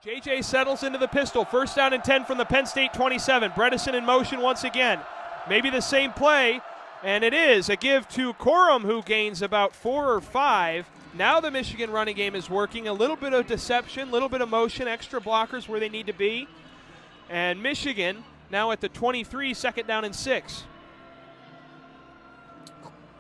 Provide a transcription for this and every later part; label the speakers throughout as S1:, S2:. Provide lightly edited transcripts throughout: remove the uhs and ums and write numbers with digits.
S1: JJ settles into the pistol. First down and 10 from the Penn State 27. Bredesen in motion once again. Maybe the same play, and it is a give to Corum, who gains about 4 or 5. Now the Michigan running game is working. A little bit of deception, a little bit of motion, extra blockers where they need to be. And Michigan now at the 23, second down and 6.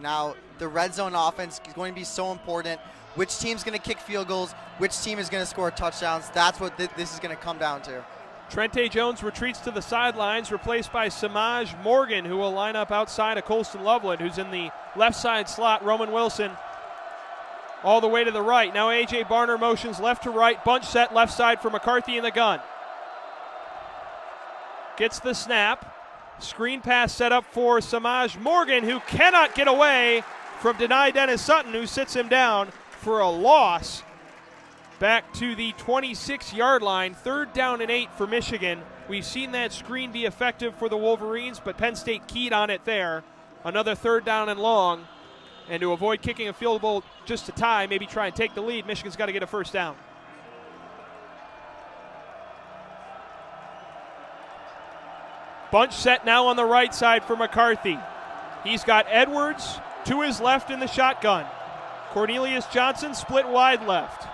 S2: Now the red zone offense is going to be so important. Which team's going to kick field goals? Which team is going to score touchdowns? That's what this is going to come down to.
S1: Trente Jones retreats to the sidelines, replaced by Samaj Morgan, who will line up outside of Colston Loveland, who's in the left side slot. Roman Wilson all the way to the right. Now A.J. Barner motions left to right. Bunch set left side for McCarthy in the gun. Gets the snap. Screen pass set up for Samaj Morgan, who cannot get away from Deni Dennis Sutton, who sits him down for a loss. Back to the 26-yard line, third down and 8 for Michigan. We've seen that screen be effective for the Wolverines, but Penn State keyed on it there. Another third down and long. And to avoid kicking a field goal just to tie, maybe try and take the lead, Michigan's got to get a first down. Bunch set now on the right side for McCarthy. He's got Edwards to his left in the shotgun. Cornelius Johnson split wide left.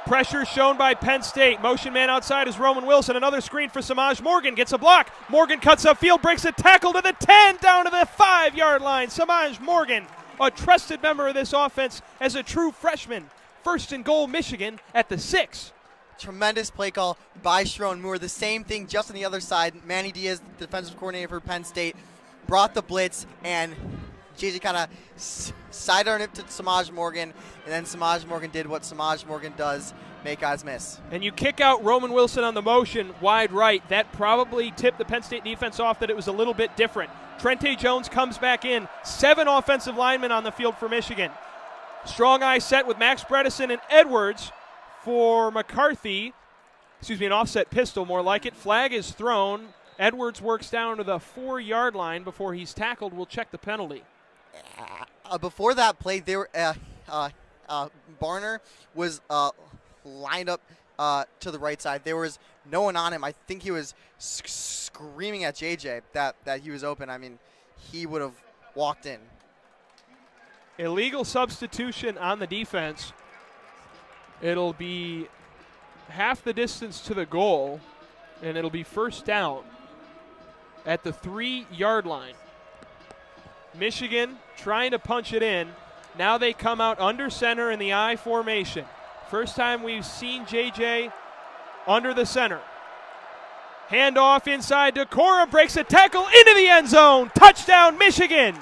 S1: Pressure shown by Penn State. Motion man outside is Roman Wilson. Another screen for Samaj Morgan. Gets a block. Morgan cuts upfield, breaks a tackle to the 10, down to the 5-yard line. Samaj Morgan, a trusted member of this offense as a true freshman. First and goal, Michigan at the 6.
S2: Tremendous play call by Sharon Moore. The same thing just on the other side. Manny Diaz, the defensive coordinator for Penn State, brought the blitz, and JJ kind of sidearmed it to Samaj Morgan, and then Samaj Morgan did what Samaj Morgan does, make guys miss.
S1: And you kick out Roman Wilson on the motion wide right. That probably tipped the Penn State defense off that it was a little bit different. Trente Jones comes back in. 7 offensive linemen on the field for Michigan. Strong eye set with Max Bredesen and Edwards for McCarthy. An offset pistol, more like it. Flag is thrown. Edwards works down to the 4-yard line before he's tackled. We'll check the penalty.
S2: Before that play, Barner was lined up to the right side. There was no one on him. I think he was screaming at JJ that he was open. I mean, he would have walked in.
S1: Illegal substitution on the defense. It'll be half the distance to the goal, and it'll be first down at the 3-yard line. Michigan trying to punch it in. Now they come out under center in the I formation. First time we've seen JJ under the center. Handoff inside to Corum, breaks a tackle into the end zone. Touchdown, Michigan.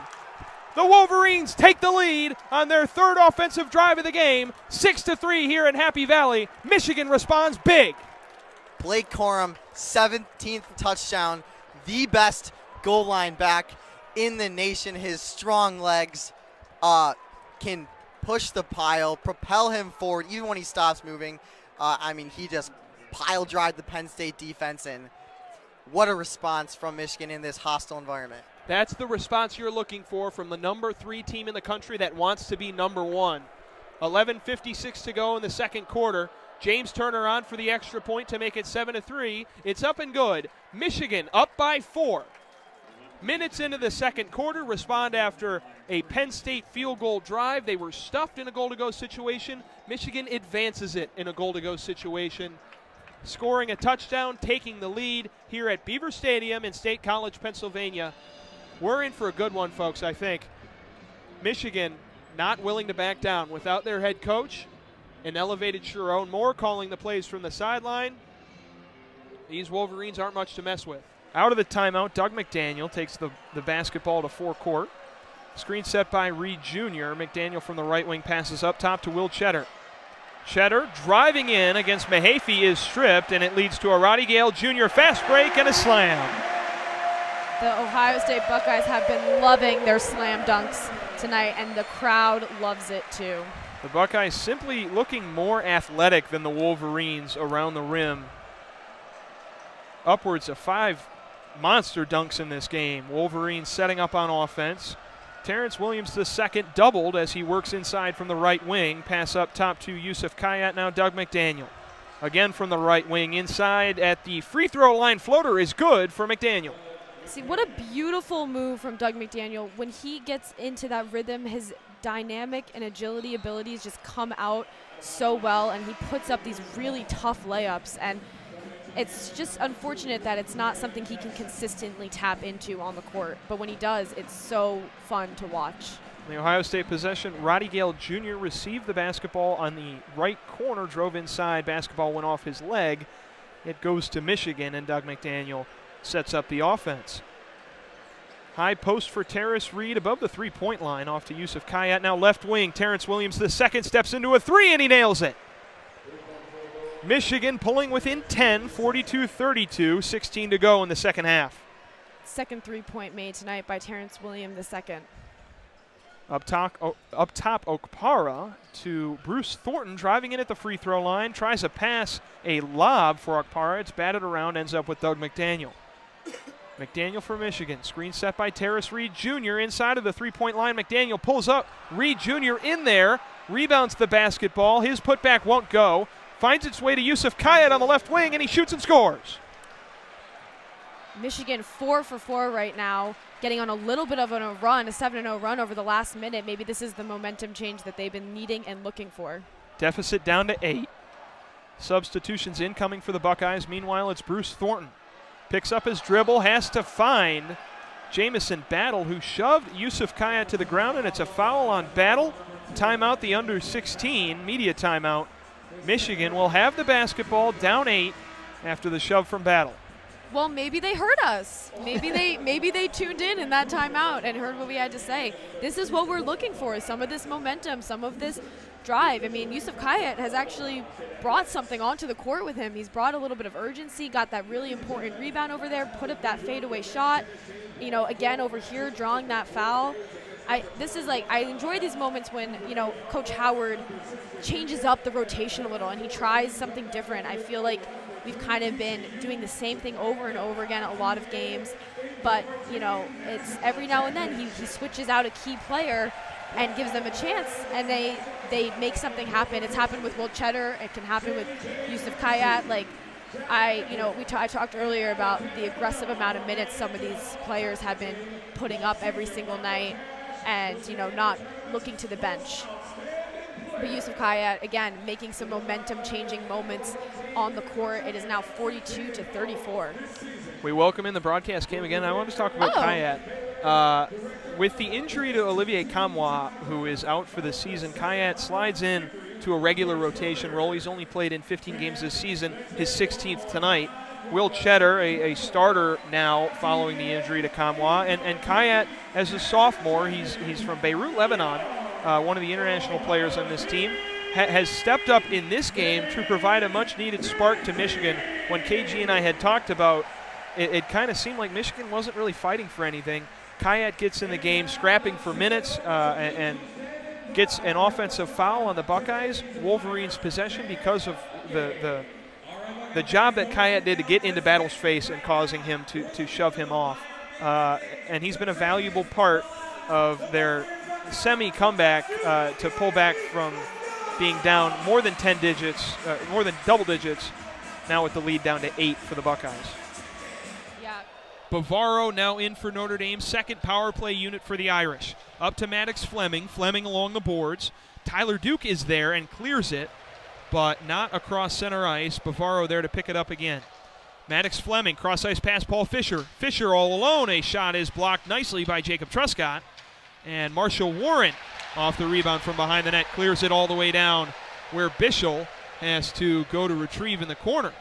S1: The Wolverines take the lead on their third offensive drive of the game. 6-3 here in Happy Valley. Michigan responds big.
S2: Blake Corum, 17th touchdown, the best goal line back in the nation. His strong legs can push the pile, propel him forward even when he stops moving. He just pile drive the Penn State defense in. What a response from Michigan in this hostile environment.
S1: That's the response you're looking for from the number 3 team in the country that wants to be number 1. 11:56 to go in the second quarter. James Turner on for the extra point to make it 7-3. It's up and good. Michigan up by 4. Minutes into the second quarter, respond after a Penn State field goal drive. They were stuffed in a goal-to-go situation. Michigan advances it in a goal-to-go situation, scoring a touchdown, taking the lead here at Beaver Stadium in State College, Pennsylvania. We're in for a good one, folks, I think. Michigan not willing to back down without their head coach, an elevated Sharon Moore calling the plays from the sideline. These Wolverines aren't much to mess with. Out of the timeout, Doug McDaniel takes the basketball to forecourt. Screen set by Reed Jr. McDaniel from the right wing passes up top to Will Cheddar. Cheddar driving in against Mahaffey is stripped, and it leads to a Roddy Gale Jr. fast break and a slam.
S3: The Ohio State Buckeyes have been loving their slam dunks tonight, and the crowd loves it too.
S1: The Buckeyes simply looking more athletic than the Wolverines around the rim. Upwards of 5 monster dunks in this game. Wolverines setting up on offense. Terrence Williams II doubled as he works inside from the right wing. Pass up top to Yusuf Kayat, now Doug McDaniel. Again from the right wing inside at the free throw line. Floater is good for McDaniel.
S3: See, what a beautiful move from Doug McDaniel. When he gets into that rhythm, his dynamic and agility abilities just come out so well, and he puts up these really tough layups. And it's just unfortunate that it's not something he can consistently tap into on the court. But when he does, it's so fun to watch.
S1: The Ohio State possession, Roddy Gale Jr. received the basketball on the right corner, drove inside, basketball went off his leg. It goes to Michigan, and Doug McDaniel sets up the offense. High post for Terrace Reed above the three-point line, off to Yusuf Kayat. Now left wing, Terrence Williams II steps into a three, and he nails it. Michigan pulling within 10, 42-32, 16 to go in the second half.
S3: Second three-point made tonight by Terrence Williams II.
S1: Up top, Okpara to Bruce Thornton, driving in at the free throw line, tries a pass, a lob for Okpara. It's batted around, ends up with Doug McDaniel. McDaniel for Michigan, screen set by Terrace Reed Jr. inside of the three-point line. McDaniel pulls up, Reed Jr. in there, rebounds the basketball. His putback won't go. Finds its way to Yusuf Kayat on the left wing, and he shoots and scores.
S3: Michigan 4 for 4 right now, getting on a little bit of a run, a 7-0 run over the last minute. Maybe this is the momentum change that they've been needing and looking for.
S1: Deficit down to 8. Substitutions incoming for the Buckeyes. Meanwhile, it's Bruce Thornton. Picks up his dribble, has to find Jamison Battle, who shoved Yusuf Kayat to the ground, and it's a foul on Battle. Timeout, the under 16, media timeout. Michigan will have the basketball, down 8 after the shove from Battle.
S3: Well, maybe they heard us. Maybe they tuned in that timeout and heard what we had to say. This is what we're looking for, some of this momentum, some of this drive. I mean, Yusuf Kayat has actually brought something onto the court with him. He's brought a little bit of urgency, got that really important rebound over there, put up that fadeaway shot. You know, again, over here, drawing that foul. I enjoy these moments when, Coach Howard changes up the rotation a little and he tries something different. I feel like we've kind of been doing the same thing over and over again a lot of games. But, it's every now and then he switches out a key player and gives them a chance, and they make something happen. It's happened with Will Cheddar. It can happen with Yusuf Kayat. I talked earlier about the aggressive amount of minutes some of these players have been putting up every single night and, not looking to the bench. But Yusuf Kayat, again, making some momentum-changing moments on the court. It is now 42-34.
S1: We welcome in the broadcast cam again. I want to talk about Kayat. With the injury to Olivier Kamwa, who is out for the season, Kayat slides in to a regular rotation role. He's only played in 15 games this season, his 16th tonight. Will Cheddar, a starter now following the injury to Kamwa. And Kayat, as a sophomore, he's from Beirut, Lebanon, one of the international players on this team, has stepped up in this game to provide a much-needed spark to Michigan. When KG and I had talked about it kind of seemed like Michigan wasn't really fighting for anything. Kayat gets in the game, scrapping for minutes, and gets an offensive foul on the Buckeyes. Wolverines' possession because of the job that Kayat did to get into Battle's face and causing him to shove him off. And he's been a valuable part of their semi-comeback to pull back from being down more than 10 digits, more than double digits, now with the lead down to 8 for the Buckeyes. Bavaro now in for Notre Dame, second power play unit for the Irish. Up to Maddox Fleming along the boards. Tyler Duke is there and clears it, but not across center ice. Bavaro there to pick it up again. Maddox Fleming, cross ice pass, Paul Fisher. Fisher all alone, a shot is blocked nicely by Jacob Truscott. And Marshall Warren off the rebound from behind the net, clears it all the way down where Bischel has to go to retrieve in the corner.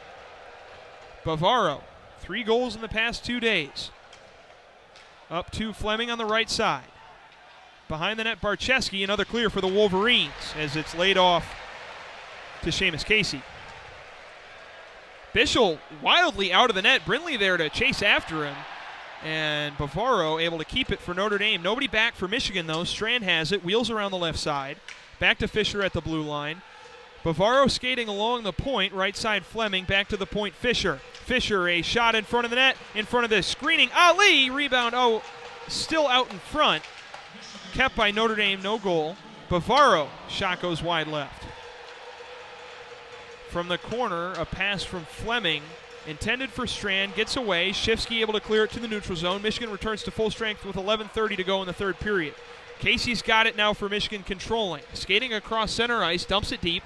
S1: Bavaro, 3 goals in the past 2 days. Up to Fleming on the right side. Behind the net, Barczewski, another clear for the Wolverines as it's laid off to Seamus Casey. Bischel wildly out of the net. Brindley there to chase after him. And Bavaro able to keep it for Notre Dame. Nobody back for Michigan, though. Strand has it, wheels around the left side. Back to Fisher at the blue line. Bavaro skating along the point, right side Fleming, back to the point Fisher. Fisher, a shot in front of the net, in front of the screening. Ali, rebound, still out in front. kept by Notre Dame, no goal. Bavaro, shot goes wide left. From the corner, a pass from Fleming, intended for Strand, gets away. Shifsky able to clear it to the neutral zone. Michigan returns to full strength with 11:30 to go in the third period. Casey's got it now for Michigan, controlling. Skating across center ice, dumps it deep,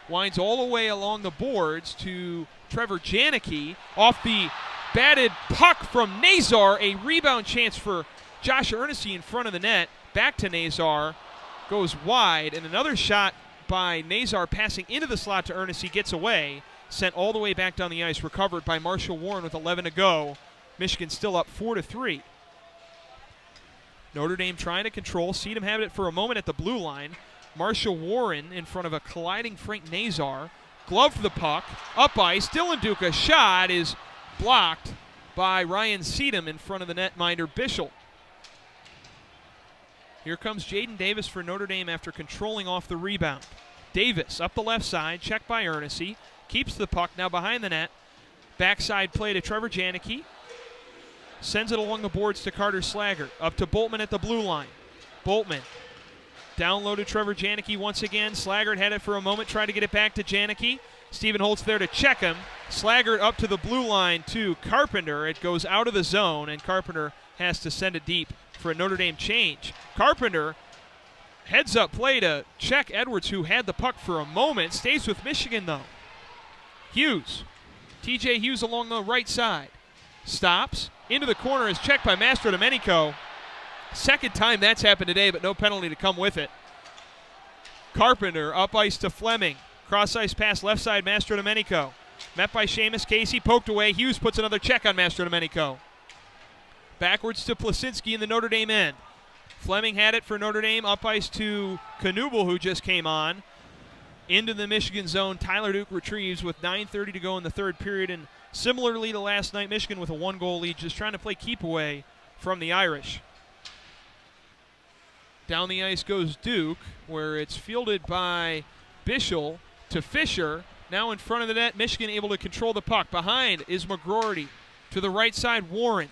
S1: winds all the way along the boards to Trevor Janicki. Off the batted puck from Nazar, a rebound chance for Josh Ernest in front of the net. Back to Nazar, goes wide, and another shot by Nazar passing into the slot to Ernest. He gets away, sent all the way back down the ice, recovered by Marshall Warren with 11 to go. Michigan still up 4-3. Notre Dame trying to control. Sedum had it for a moment at the blue line. Marshall Warren in front of a colliding Frank Nazar. Glove for the puck. Up ice. Dylan Duca shot is blocked by Ryan Sedum in front of the netminder Bischel. Here comes Jaden Davis for Notre Dame after controlling off the rebound. Davis up the left side. Checked by Ernest. Keeps the puck now behind the net. Backside play to Trevor Janicki. Sends it along the boards to Carter Slaggert. Up to Boltman at the blue line. Boltman down low to Trevor Janicki once again. Slaggert had it for a moment, tried to get it back to Janicki. Stephen Holtz there to check him. Slaggert up to the blue line to Carpenter. It goes out of the zone, and Carpenter has to send it deep for a Notre Dame change. Carpenter, heads up play to check Edwards, who had the puck for a moment. Stays with Michigan, though. Hughes. TJ Hughes along the right side. Stops. Into the corner is checked by Mastrodomenico. Second time that's happened today, but no penalty to come with it. Carpenter up ice to Fleming. Cross ice pass left side, Mastrodomenico. Met by Seamus Casey, poked away. Hughes puts another check on Mastrodomenico. Backwards to Plasinski in the Notre Dame end. Fleming had it for Notre Dame. Up ice to Knuble, who just came on. Into the Michigan zone. Tyler Duke retrieves with 9:30 to go in the third period. And similarly to last night, Michigan with a 1-goal lead, just trying to play keep away from the Irish. Down the ice goes Duke, where it's fielded by Bischel to Fisher. Now in front of the net, Michigan able to control the puck. Behind is McGroarty. To the right side, Warren.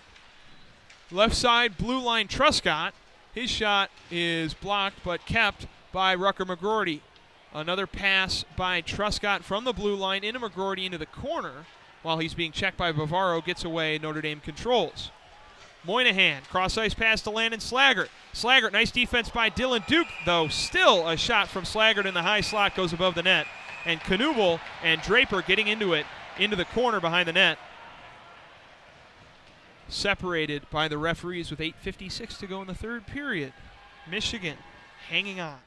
S1: Left side, blue line, Truscott. His shot is blocked but kept by Rucker McGroarty. Another pass by Truscott from the blue line into McGroarty into the corner. While he's being checked by Bavaro, gets away, Notre Dame controls. Moynihan, cross-ice pass to Landon Slaggert. Slaggert, nice defense by Dylan Duke, though still a shot from Slaggert in the high slot goes above the net. And Knuble and Draper getting into it, into the corner behind the net. Separated by the referees with 8:56 to go in the third period. Michigan hanging on.